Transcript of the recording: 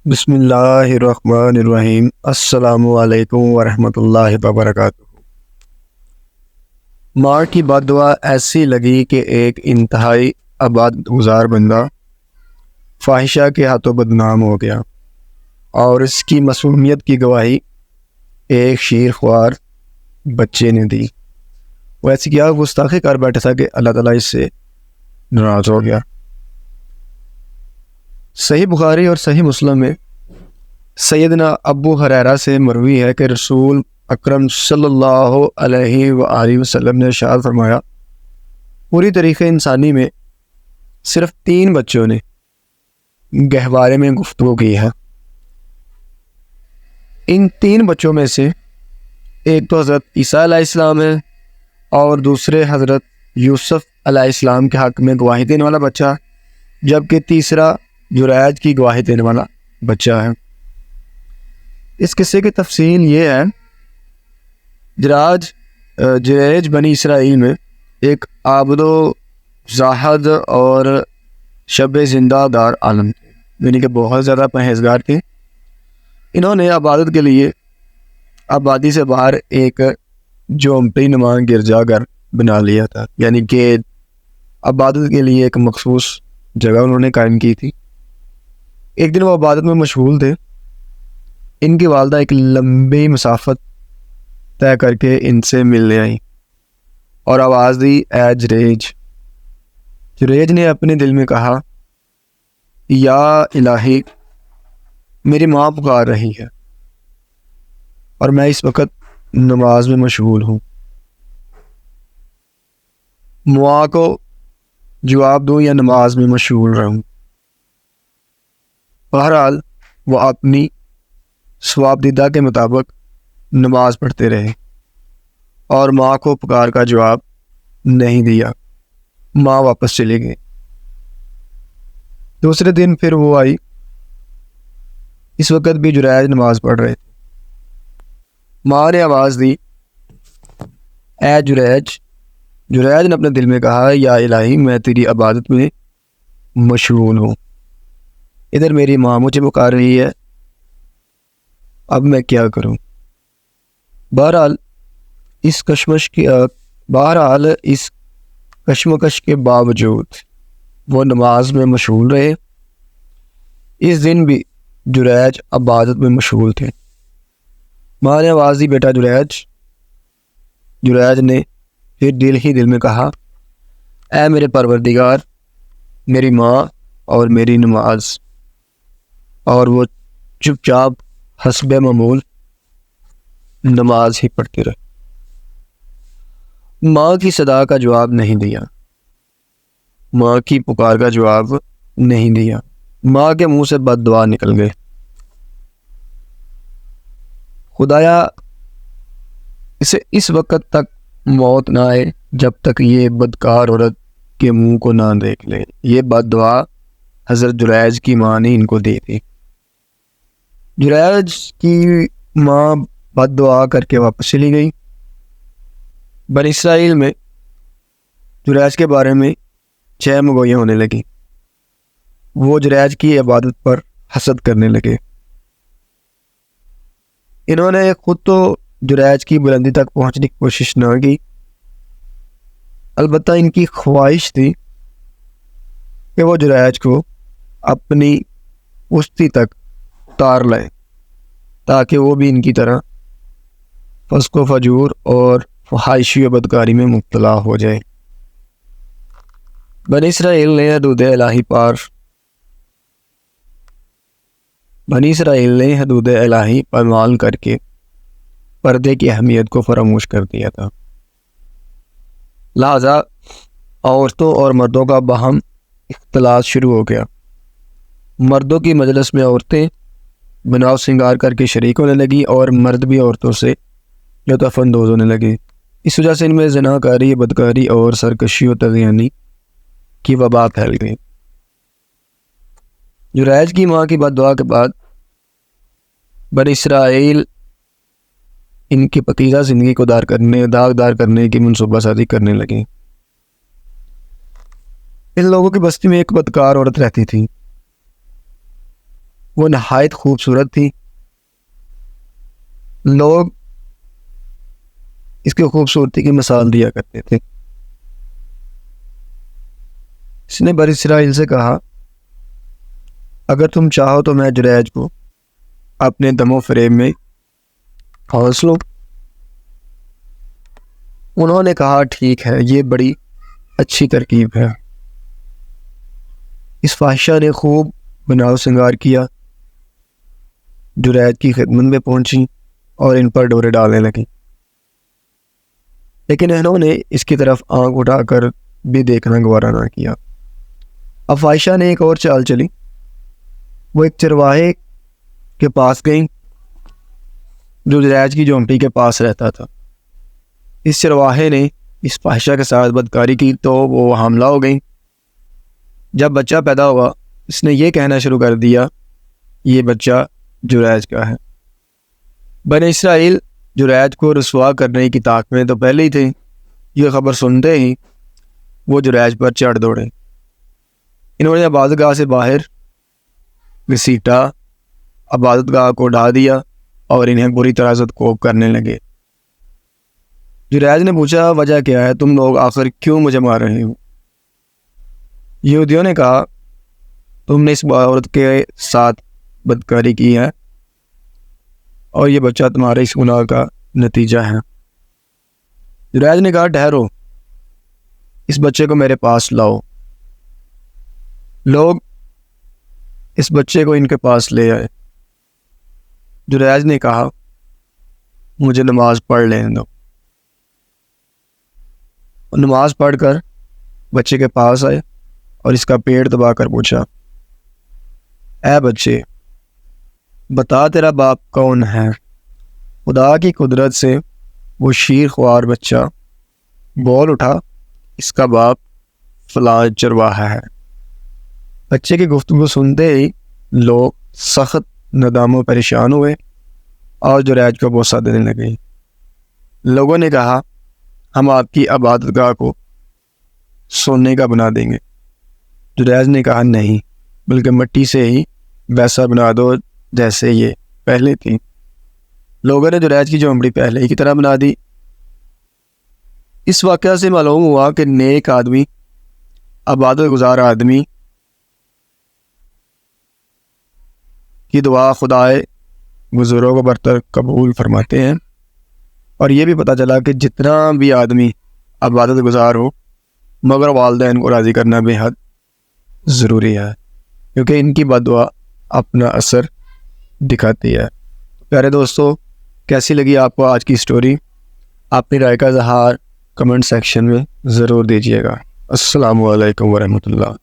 بسم اللہ الرحمن الرحیم۔ السلام علیکم ورحمۃ اللہ وبرکاتہ۔ ماں کی بد دعا ایسی لگی کہ ایک انتہائی عبادت گزار بندہ فاحشہ کے ہاتھوں بدنام ہو گیا، اور اس کی معصومیت کی گواہی ایک شیر خوار بچے نے دی۔ وہ ایسی کیا گستاخی کر بیٹھا تھا کہ اللہ تعالیٰ اس سے ناراض ہو گیا۔ صحیح بخاری اور صحیح مسلم میں سیدنا ابو ہریرہ سے مروی ہے کہ رسول اکرم صلی اللہ علیہ وآلہ وسلم نے ارشاد فرمایا، پوری تاریخ انسانی میں صرف 3 بچوں نے گہوارے میں گفتگو کی ہے۔ ان 3 بچوں میں سے ایک تو حضرت عیسیٰ علیہ السلام ہے، اور دوسرے حضرت یوسف علیہ السلام کے حق میں گواہی دینے والا بچہ، جبکہ تیسرا جریج کی گواہی دینے والا بچہ ہے۔ اس قصے کی تفصیل یہ ہے، جریج بنی اسرائیل میں ایک عابد و زاہد اور شب زندہ دار عالم تھے، یعنی کہ بہت زیادہ پرہیزگار تھے۔ انہوں نے عبادت کے لیے آبادی سے باہر ایک جھونپڑی نما گرجا گھر بنا لیا تھا، یعنی کہ عبادت کے لیے ایک مخصوص جگہ انہوں نے قائم کی تھی۔ ایک دن وہ عبادت میں مشغول تھے، ان کی والدہ ایک لمبی مسافت طے کر کے ان سے ملنے آئی اور آواز دی، اے جریج۔ جریج نے اپنے دل میں کہا، یا الہی، میری ماں پکار رہی ہے اور میں اس وقت نماز میں مشغول ہوں، ماں کو جواب دوں یا نماز میں مشغول رہوں؟ بہرحال وہ اپنی ثواب دیدہ کے مطابق نماز پڑھتے رہے اور ماں کو پکار کا جواب نہیں دیا۔ ماں واپس چلی گئی۔ دوسرے دن پھر وہ آئی، اس وقت بھی جریج نماز پڑھ رہے تھے۔ ماں نے آواز دی، اے جریج۔ جریج نے اپنے دل میں کہا، یا الہی، میں تیری عبادت میں مشغول ہوں، ادھر میری ماں مجھے پکار رہی ہے، اب میں کیا کروں؟ بہرحال اس کشمکش کے باوجود وہ نماز میں مشغول رہے۔ اس دن بھی جریج عبادت میں مشغول تھے۔ ماں نے آواز دی، بیٹا جریج۔ جریج نے پھر دل میں کہا، اے میرے پروردگار، میری ماں اور میری نماز، اور وہ چپ چاپ حسب معمول نماز ہی پڑھتے رہے۔ ماں کی صدا کا جواب نہیں دیا، ماں کی پکار کا جواب نہیں دیا۔ ماں کے منہ سے بد دعا نکل گئے، خدایا اسے اس وقت تک موت نہ آئے جب تک یہ بدکار عورت کے منہ کو نہ دیکھ لے۔ یہ بد دعا حضرت جریج کی ماں نے ان کو دی تھی۔ جریج کی ماں بد دعا کر کے واپس چلی گئی۔ بنی اسرائیل میں جریج کے بارے میں 6 مگویاں ہونے لگیں۔ وہ جریج کی عبادت پر حسد کرنے لگے۔ انہوں نے خود تو جریج کی بلندی تک پہنچنے کی کوشش نہ کی، البتہ ان کی خواہش تھی کہ وہ جریج کو اپنی پشتی تک اتار لائیں تاکہ وہ بھی ان کی طرح فسق و فجور اور فحاشی و بدکاری میں مبتلا ہو جائے۔ بنی اسرائیل نے حدود الہی پامال کر کے پردے کی اہمیت کو فراموش کر دیا تھا، لہذا عورتوں اور مردوں کا باہم اختلاط شروع ہو گیا۔ مردوں کی مجلس میں عورتیں بناؤ سنگار کر کے شریک ہونے لگی اور مرد بھی عورتوں سے لطف اندوز ہونے لگے۔ اس وجہ سے ان میں زناکاری، بدکاری اور سرکشی و طغیانی کی وبا پھیل گئی۔ جریج کی ماں کی بد دعا کے بعد بنی اسرائیل ان کی پکیزہ زندگی کو داغدار کرنے کی منصوبہ سازی کرنے لگے۔ ان لوگوں کی بستی میں ایک بدکار عورت رہتی تھی۔ وہ نہایت خوبصورت تھی. لوگ اس کی خوبصورتی کی مثال دیا کرتے تھے. اس نے بنی اسرائیل سے کہا اگر تم چاہو تو میں جریج کو اپنے دم و فریب میں ٹھونس لوں. انہوں نے کہا ٹھیک ہے، یہ بڑی اچھی ترکیب ہے. اس فاحشہ نے خوب بناؤ سنگار کیا، جریج کی خدمت میں پہنچی اور ان پر ڈورے ڈالنے لگی، لیکن انہوں نے اس کی طرف آنکھ اٹھا کر بھی دیکھنا گوارا نہ کیا. اب فاحشہ نے ایک اور چال چلی. وہ ایک چرواہے کے پاس گئیں جو جریج کی جھونپڑی کے پاس رہتا تھا. اس چرواہے نے اس فاحشہ کے ساتھ بدکاری کی تو وہ حاملہ ہو گئیں. جب بچہ پیدا ہوا اس نے یہ کہنا شروع کر دیا یہ بچہ جریج کا ہے. بنی اسرائیل جریج کو رسوا کرنے کی طاق میں تو پہلے ہی تھے. یہ خبر سنتے ہی وہ جریج پر چڑھ دوڑے. انہوں نے عبادت گاہ سے باہر گھسیٹا، عبادت گاہ کو ڈھا دیا اور انہیں بری طرح سے کوب کرنے لگے. جریج نے پوچھا وجہ کیا ہے، تم لوگ آخر کیوں مجھے مار رہے ہو؟ یہودیوں نے کہا تم نے اس عورت کے ساتھ بدکاری کی ہے اور یہ بچہ تمہارے اس گناہ کا نتیجہ ہے. جریج نے کہا ٹھہرو، اس بچے کو میرے پاس لاؤ. لوگ اس بچے کو ان کے پاس لے آئے. جریج نے کہا مجھے نماز پڑھ لینے دو. نماز پڑھ کر بچے کے پاس آئے اور اس کا پیٹ دبا کر پوچھا اے بچے بتا تیرا باپ کون ہے؟ خدا کی قدرت سے وہ شیر خوار بچہ بول اٹھا اس کا باپ فلاں چرواہا ہے. بچے کی گفتگو سنتے ہی لوگ سخت ندام و پریشان ہوئے اور جریج کو بوسہ دینے لگے. لوگوں نے کہا ہم آپ کی عبادت گاہ کو سونے کا بنا دیں گے. جریج نے کہا نہیں، بلکہ مٹی سے ہی ویسا بنا دو جیسے یہ پہلے تھی. لوگوں نے جریج کی جھونپڑی پہلے ہی کی طرح بنا دی. اس واقعہ سے معلوم ہوا کہ نیک آدمی، عبادت گزار آدمی کی دعا خدائے بزرگوں کو برتر قبول فرماتے ہیں. اور یہ بھی پتہ چلا کہ جتنا بھی آدمی عبادت گزار ہو مگر والدین کو راضی کرنا بے حد ضروری ہے، کیونکہ ان کی بد دعا اپنا اثر دکھاتی ہے. پیارے دوستو، کیسی لگی آپ کو آج کی سٹوری؟ اپنی رائے کا اظہار کمنٹ سیکشن میں ضرور دیجیے گا. السلام علیکم ورحمۃ اللہ.